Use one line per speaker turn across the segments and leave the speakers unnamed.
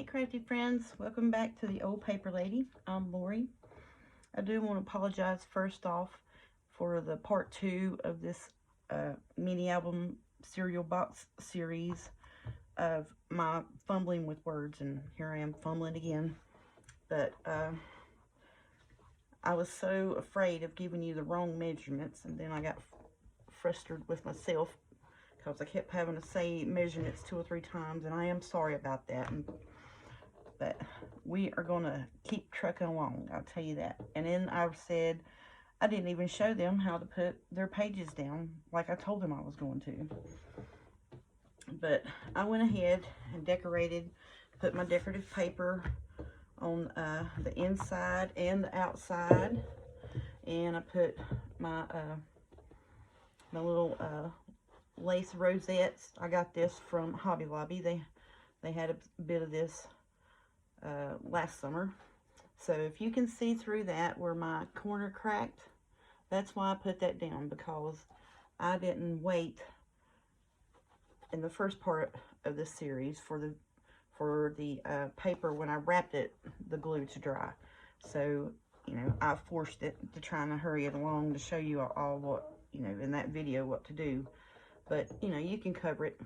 crafty friends, welcome back to the Old Paper Lady. I'm Lori. I do want to apologize first off for the part 2 of this mini album cereal box series of my fumbling with words, and here I am fumbling again. But I was so afraid of giving you the wrong measurements, and then I got frustrated with myself because I kept having to say measurements 2 or 3 times, and I am sorry about that. But we are going to keep trucking along, I'll tell you that. And then I said I didn't even show them how to put their pages down like I told them I was going to. But I went ahead and decorated, put my decorative paper on the inside and the outside. And I put my my little lace rosettes. I got this from Hobby Lobby. They had a bit of this last summer. So if you can see through that where my corner cracked, that's why I put that down, because I didn't wait in the first part of this series for the paper when I wrapped it, the glue to dry. So, you know, I forced it to try and hurry it along to show you all what, you know, in that video what to do. But, you know, you can cover it.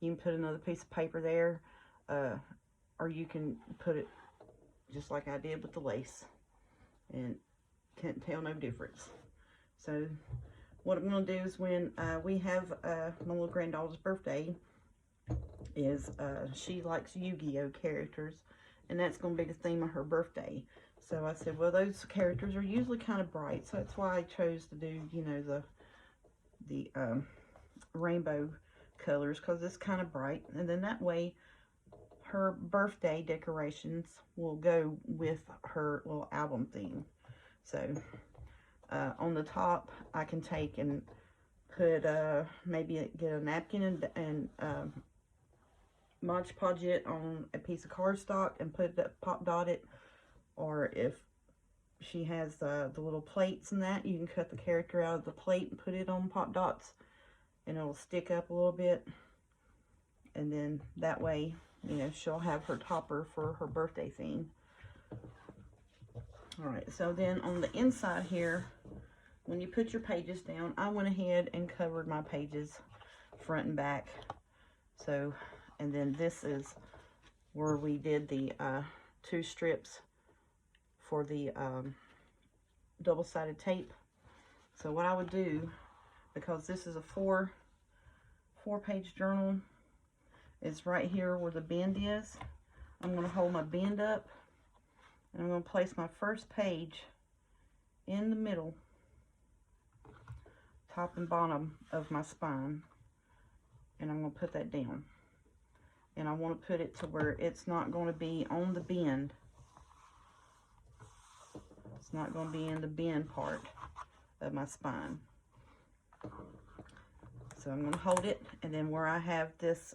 You can put another piece of paper there, or you can put it just like I did with the lace, and can't tell no difference. So what I'm going to do is when we have my little granddaughter's birthday, is she likes Yu-Gi-Oh characters, and that's going to be the theme of her birthday. So I said, well, those characters are usually kind of bright, so that's why I chose to do, you know, the rainbow colors, because it's kind of bright, and then that way her birthday decorations will go with her little album theme. So on the top I can take and put maybe get a napkin and Mod Podge it on a piece of cardstock and put that pop dot it, or if she has the little plates and that, you can cut the character out of the plate and put it on pop dots, and it'll stick up a little bit, and then that way, you know, she'll have her topper for her birthday theme. Alright, so then on the inside here, when you put your pages down, I went ahead and covered my pages front and back. So, and then this is where we did the 2 strips for the double-sided tape. So what I would do, because this is a four-page journal, is right here where the bend is. I'm going to hold my bend up, and I'm going to place my first page in the middle, top and bottom of my spine, and I'm going to put that down. And I want to put it to where it's not going to be on the bend. It's not going to be in the bend part of my spine. So I'm going to hold it, and then where I have this,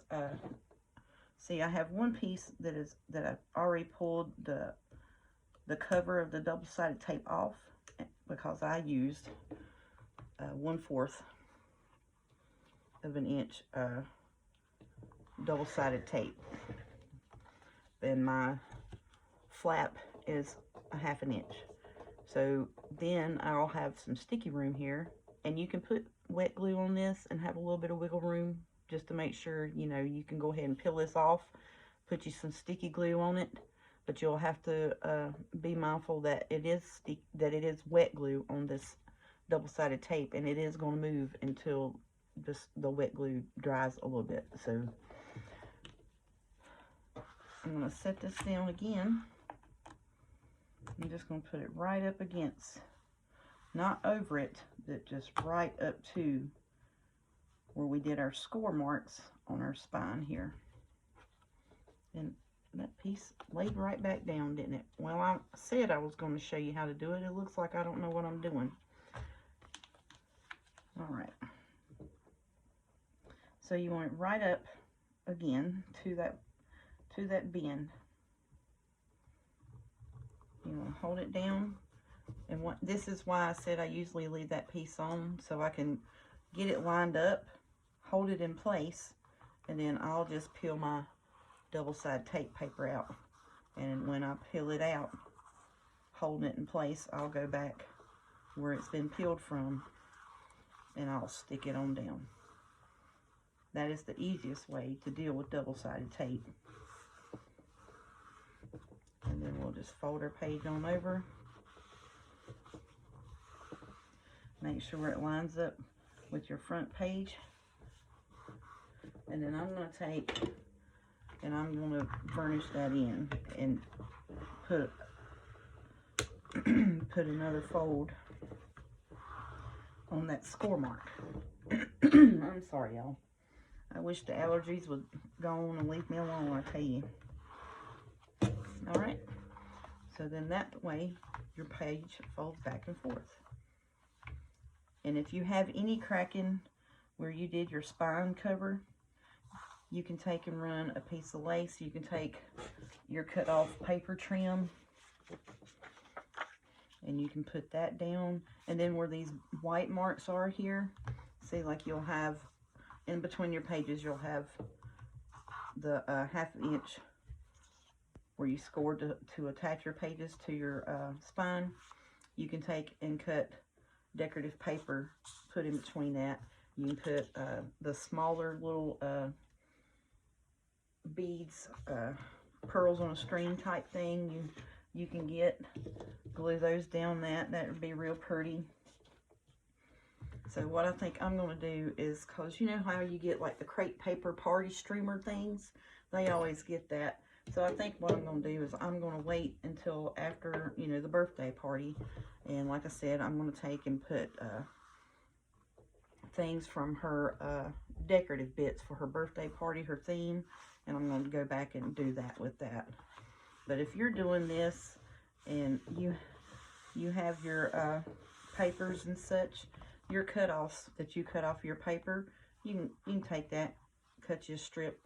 see, I have one piece that I've already pulled the cover of the double-sided tape off, because I used 1/4 of an inch double-sided tape, and my flap is a 1/2 inch. So then I'll have some sticky room here, and you can put wet glue on this and have a little bit of wiggle room just to make sure, you know, you can go ahead and peel this off, put you some sticky glue on it, but you'll have to be mindful that it is wet glue on this double-sided tape, and it is going to move until the wet glue dries a little bit. So I'm going to set this down again. I'm just going to put it right up against, not over it, but just right up to where we did our score marks on our spine here. And that piece laid right back down, didn't it? Well, I said I was going to show you how to do it. It looks like I don't know what I'm doing. Alright. So you want it right up again to that bend. You want to hold it down, and this is why I said I usually leave that piece on, so I can get it lined up, hold it in place, and then I'll just peel my double-sided tape paper out. And when I peel it out, holding it in place, I'll go back where it's been peeled from and I'll stick it on down. That is the easiest way to deal with double-sided tape. And then we'll just fold our page on over. Make sure it lines up with your front page. And then I'm going to take and I'm going to varnish that in and put another fold on that score mark. I'm sorry, y'all. I wish the allergies would go on and leave me alone, I tell you. Alright, so then that way your page folds back and forth. And if you have any cracking where you did your spine cover, you can take and run a piece of lace. You can take your cut off paper trim and you can put that down. And then where these white marks are here, see, like you'll have in between your pages, you'll have the ½ inch where you scored to attach your pages to your spine. You can take and cut decorative paper, put in between that. You can put the smaller little beads, pearls on a string type thing. You can get, glue those down that would be real pretty. So what I think I'm going to do is, because you know how you get like the crepe paper party streamer things, they always get that. So I think what I'm going to do is I'm going to wait until after, you know, the birthday party. And like I said, I'm going to take and put things from her decorative bits for her birthday party, her theme. And I'm going to go back and do that with that. But if you're doing this and you have your papers and such, your cut-offs that you cut off your paper, you can take that, cut you a strip,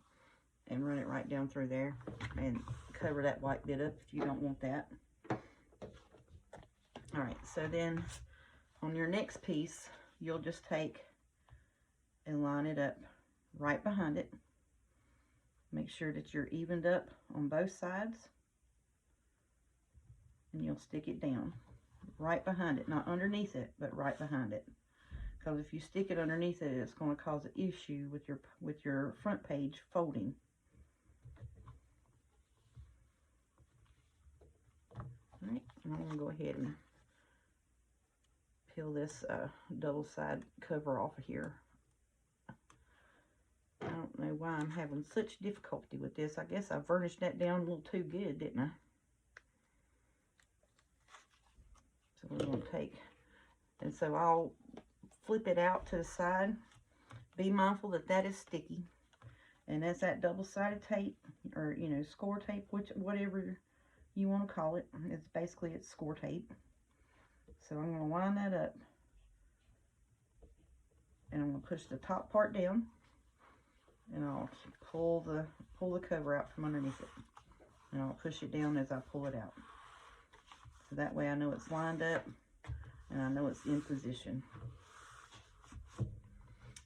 and run it right down through there and cover that white bit up if you don't want that. Alright, so then on your next piece, you'll just take and line it up right behind it. Make sure that you're evened up on both sides. And you'll stick it down right behind it, not underneath it, but right behind it. Because if you stick it underneath it, it's going to cause an issue with your front page folding. Alright, and I'm going to go ahead and peel this double-side cover off of here. I don't know why I'm having such difficulty with this. I guess I varnished that down a little too good, didn't I? So we're going to take, and so I'll flip it out to the side. Be mindful that that is sticky. And that's that double-sided tape, or, you know, score tape, whatever you want to call it. It's basically, it's score tape. So I'm going to line that up. And I'm going to push the top part down. And I'll pull the cover out from underneath it. And I'll push it down as I pull it out. So that way I know it's lined up and I know it's in position.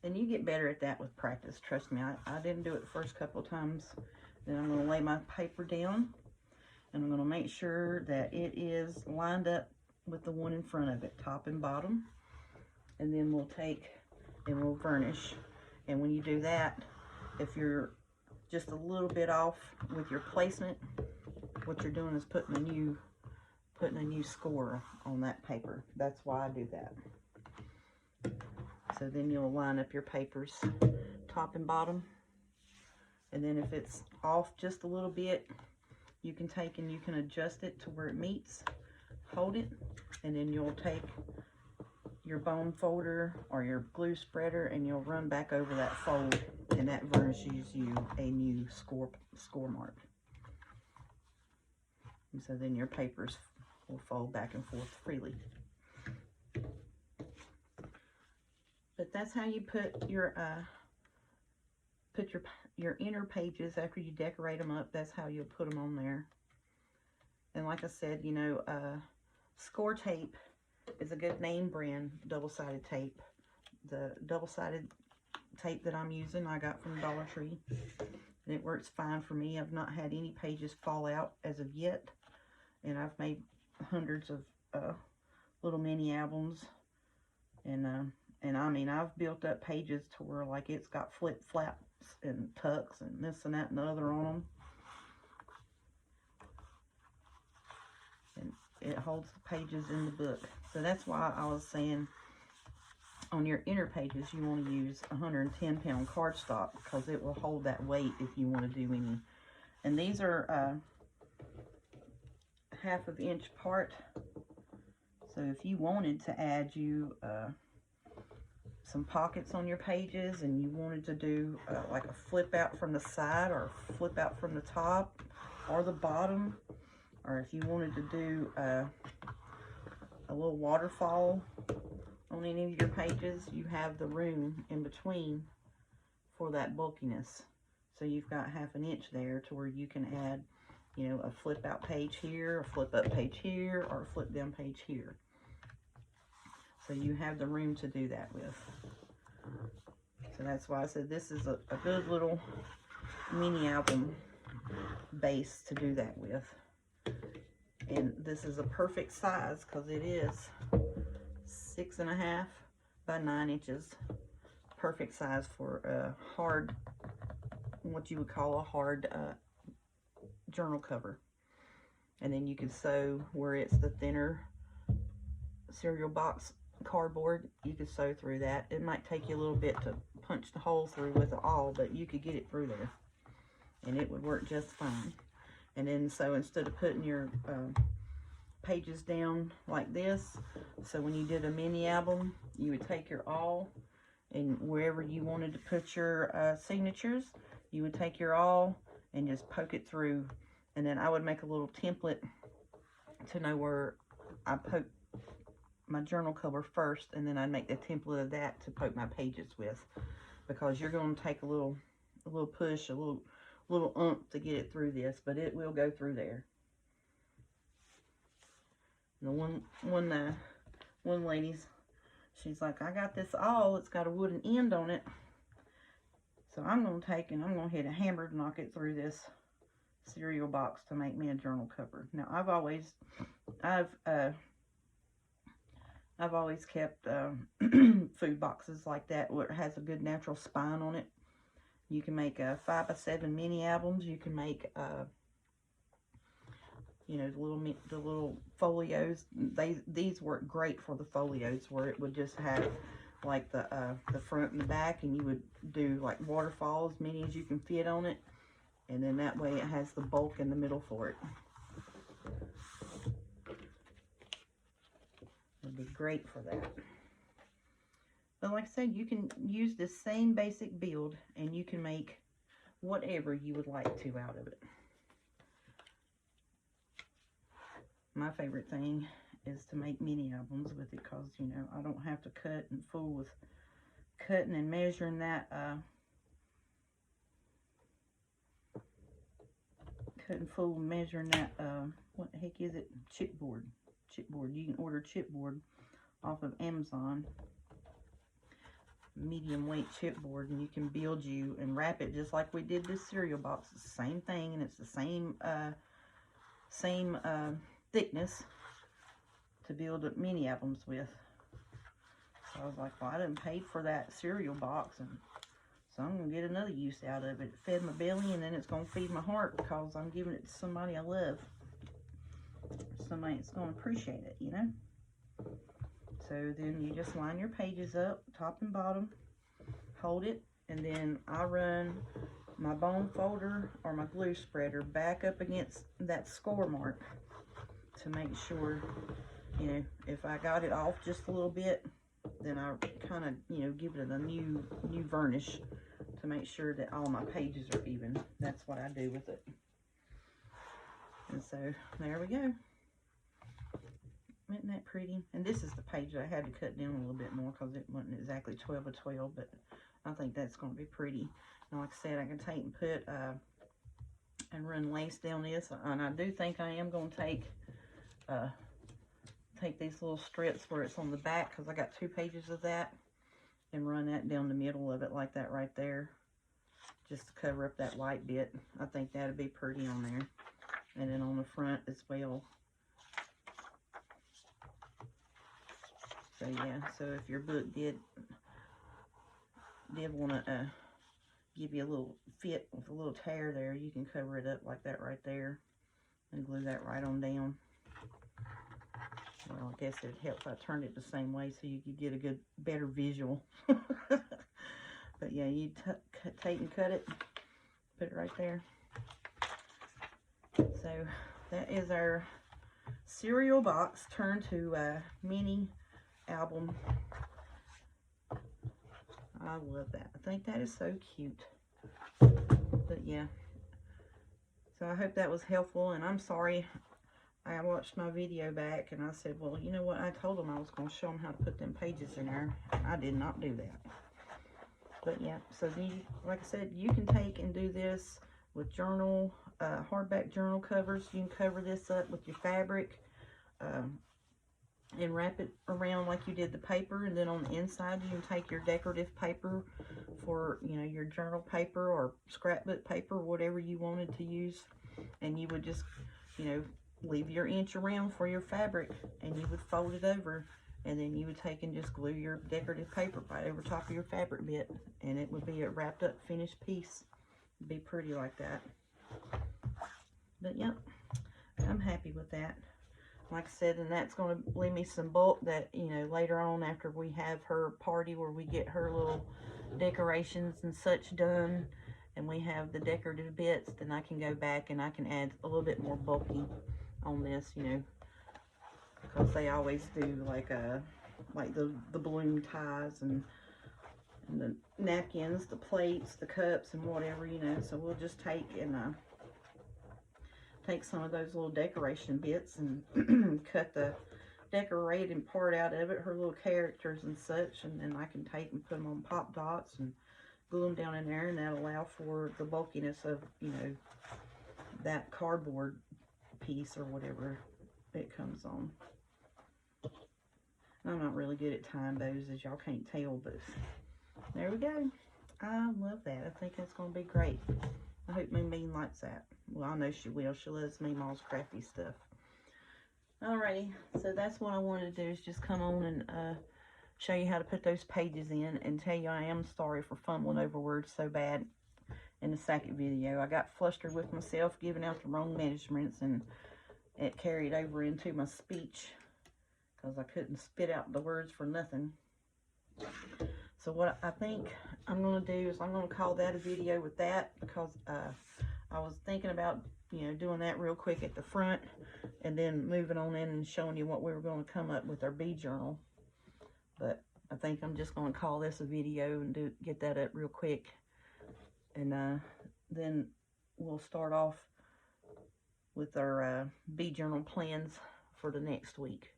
And you get better at that with practice, trust me. I didn't do it the first couple of times. Then I'm going to lay my paper down and I'm going to make sure that it is lined up with the one in front of it, top and bottom. And then we'll take and we'll varnish. And when you do that, if you're just a little bit off with your placement, what you're doing is putting a new score on that paper. That's why I do that. So then you'll line up your papers top and bottom. And then if it's off just a little bit, you can take and you can adjust it to where it meets. Hold it, and then you'll take your bone folder or your glue spreader and you'll run back over that fold, and that varnishes you a new score mark. And so then your papers will fold back and forth freely. But that's how you put your inner pages after you decorate them up. That's how you'll put them on there. And like I said, you know, score tape is a good name brand double-sided tape. The double-sided tape that I'm using I got from Dollar Tree. It works fine for me. I've not had any pages fall out as of yet. And I've made hundreds of little mini albums. And I mean, I've built up pages to where, like, it's got flip flaps and tucks and this and that and the other on them. And it holds the pages in the book. So that's why I was saying on your inner pages you want to use 110-pound cardstock, because it will hold that weight if you want to do any. And these are 1/2 inch apart. So if you wanted to add you some pockets on your pages, and you wanted to do like a flip out from the side or flip out from the top or the bottom, or if you wanted to do a little waterfall on any of your pages, you have the room in between for that bulkiness. So you've got 1/2 inch there to where you can add, you know, a flip out page here, a flip up page here, or a flip down page here. So you have the room to do that with. So that's why I said this is a good little mini album base to do that with. And this is a perfect size because it is 6.5 by 9 inches. Perfect size for a hard, what you would call a hard journal cover. And then you can sew where it's the thinner cereal box cardboard. You could sew through that. It might take you a little bit to punch the hole through with the awl, but you could get it through there and it would work just fine. And then so instead of putting your pages down like this, so when you did a mini album, you would take your awl, and wherever you wanted to put your signatures, you would take your awl and just poke it through. And then I would make a little template to know where I poke my journal cover first, and then I'd make the template of that to poke my pages with, because you're going to take a little push, a little oomph to get it through this, but it will go through there. And the one lady's, she's like, I got this awl, it's got a wooden end on it, so I'm going to take and I'm going to hit a hammer to knock it through this cereal box to make me a journal cover. Now I've always kept food boxes like that where it has a good natural spine on it. You can make 5x7 mini albums. You can make you know, the little folios. These work great for the folios, where it would just have like the front and the back, and you would do like waterfalls, many as you can fit on it, and then that way it has the bulk in the middle for it. It'd be great for that. But like I said, you can use the same basic build and you can make whatever you would like to out of it. My favorite thing is to make mini albums with it, because, you know, I don't have to cut and fool with cutting and measuring that what the heck is it, chipboard. You can order chipboard off of Amazon, medium weight chipboard, and you can build you and wrap it just like we did this cereal box. It's the same thing, and it's the same thickness to build up mini albums with. So I was like, well, I didn't pay for that cereal box, and so I'm gonna get another use out of it. It fed my belly, and then it's gonna feed my heart, because I'm giving it to somebody I love, somebody that's gonna appreciate it, you know. So then you just line your pages up, top and bottom, hold it, and then I run my bone folder or my glue spreader back up against that score mark to make sure, you know, if I got it off just a little bit, then I kind of, you know, give it a new varnish to make sure that all my pages are even. That's what I do with it. And so there we go. Isn't that pretty? And this is the page that I had to cut down a little bit more because it wasn't exactly 12 by 12, but I think that's going to be pretty. And like I said, I can take and put and run lace down this, and I do think I am going to take these little strips where it's on the back, because I got 2 pages of that, and run that down the middle of it like that right there, just to cover up that white bit. I think that'd be pretty on there. And then on the front as well. So yeah, so if your book did want to give you a little fit with a little tear there, you can cover it up like that right there and glue that right on down. Well, I guess it'd help if I turned it the same way so you could get a better visual. But yeah, you take and cut it, put it right there. So that is our cereal box turned to a mini album. I love that. I think that is so cute. But yeah, so I hope that was helpful, and I'm sorry I watched my video back and I said, well, you know what, I told them I was going to show them how to put them pages in there. I did not do that. But yeah, so like I said, you can take and do this with journal, hardback journal covers. You can cover this up with your fabric and wrap it around like you did the paper, and then on the inside you can take your decorative paper for, you know, your journal paper or scrapbook paper, whatever you wanted to use, and you would just, you know, leave your inch around for your fabric, and you would fold it over, and then you would take and just glue your decorative paper right over top of your fabric bit, and it would be a wrapped up finished piece. It'd be pretty like that. But yep, I'm happy with that. Like I said, and that's going to leave me some bulk that, you know, later on after we have her party where we get her little decorations and such done, and we have the decorative bits, then I can go back and I can add a little bit more bulky on this, you know, because they always do like the balloon ties and the napkins, the plates, the cups, and whatever, you know. So we'll just take and take some of those little decoration bits and cut the decorating part out of it, her little characters and such, and then I can take and put them on pop dots and glue them down in there, and that'll allow for the bulkiness of, you know, that cardboard piece or whatever it comes on. I'm not really good at tying bows, as y'all can't tell, but there we go. I love that. I think that's going to be great. I hope Moon likes that. Well, I know she will. She loves Meemaw's crafty stuff. Alrighty, so that's what I wanted to do, is just come on and show you how to put those pages in, and tell you I am sorry for fumbling over words so bad in the second video. I got flustered with myself giving out the wrong measurements, and it carried over into my speech because I couldn't spit out the words for nothing. So what I think I'm going to do is I'm going to call that a video with that, because I was thinking about, you know, doing that real quick at the front and then moving on in and showing you what we were going to come up with our bee journal. But I think I'm just going to call this a video and get that up real quick, and then we'll start off with our bee journal plans for the next week.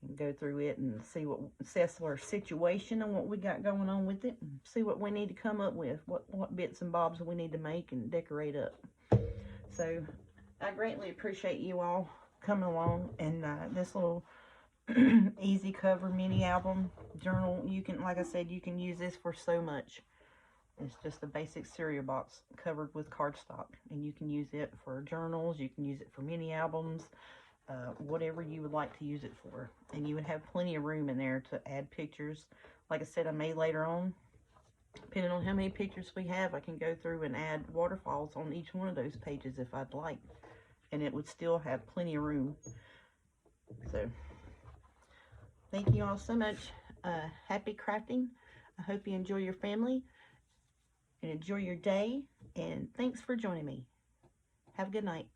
And go through it and see what assess our situation and what we got going on with it, and see what we need to come up with, what bits and bobs we need to make and decorate up. So I greatly appreciate you all coming along, and this little easy cover mini album journal, you can, like I said, you can use this for so much. It's just a basic cereal box covered with cardstock, and you can use it for journals, you can use it for mini albums, whatever you would like to use it for. And you would have plenty of room in there to add pictures. Like I said, I may later on, depending on how many pictures we have, I can go through and add waterfalls on each one of those pages if I'd like, and it would still have plenty of room. So thank you all so much. Happy crafting. I hope you enjoy your family and enjoy your day, and thanks for joining me. Have a good night.